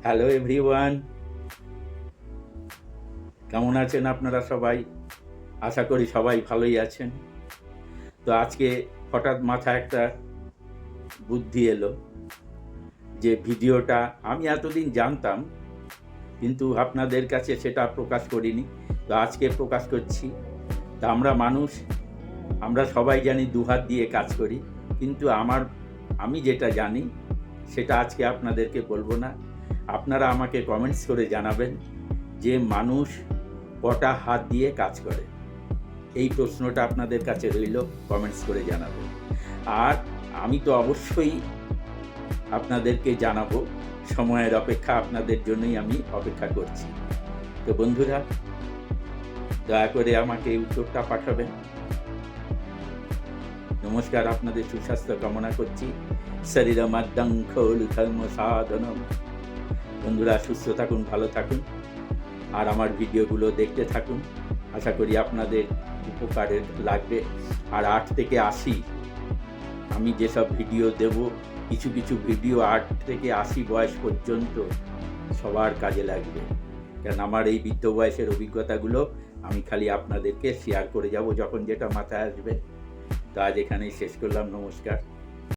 Hello everyone, কেমন আছেন আপনারা সবাই? আশা করি সবাই ভালোই আছেন। তো আজকে হঠাৎ মাথায় একটা বুদ্ধি এলো যে ভিডিওটা আমি এতদিন জানতাম, কিন্তু আপনাদের কাছে সেটা প্রকাশ করিনি। তো আজকে প্রকাশ করছি। তা আমরা মানুষ, আমরা সবাই জানি দুহাত দিয়ে কাজ করি, কিন্তু আমি যেটা জানি সেটা আজকে আপনাদেরকে বলবো না। আপনারা আমাকে কমেন্টস করে জানাবেন যে মানুষ কটা হাত দিয়ে কাজ করে। এই প্রশ্নটা আপনাদের কাছে রইল, কমেন্টস করে জানাবেন। আর আমি তো অবশ্যই আপনাদেরকে জানাবো, সময়ের অপেক্ষা, আপনাদের জন্যই আমি অপেক্ষা করছি। তো বন্ধুরা, দয়া করে আমাকে এই উত্তরটা পাঠাবেন। নমস্কার, আপনাদের সুস্বাস্থ্য কামনা করছি। শরীরমাদ্যং খলু ধর্ম সাধনম। বন্ধুরা, সুস্থ থাকুন, ভালো থাকুন, আর আমার ভিডিওগুলো দেখতে থাকুন। আশা করি আপনাদের উপকারে লাগবে। আর 8 থেকে 80 আমি যেসব ভিডিও দেব, কিছু কিছু ভিডিও 8 থেকে 80 বয়স পর্যন্ত সবার কাজে লাগবে। কারণ আমার এই বৃদ্ধ বয়সের অভিজ্ঞতাগুলো আমি খালি আপনাদেরকে শেয়ার করে যাব যখন যেটা মাথায় আসবে। তো আজ এখানেই শেষ করলাম। নমস্কার।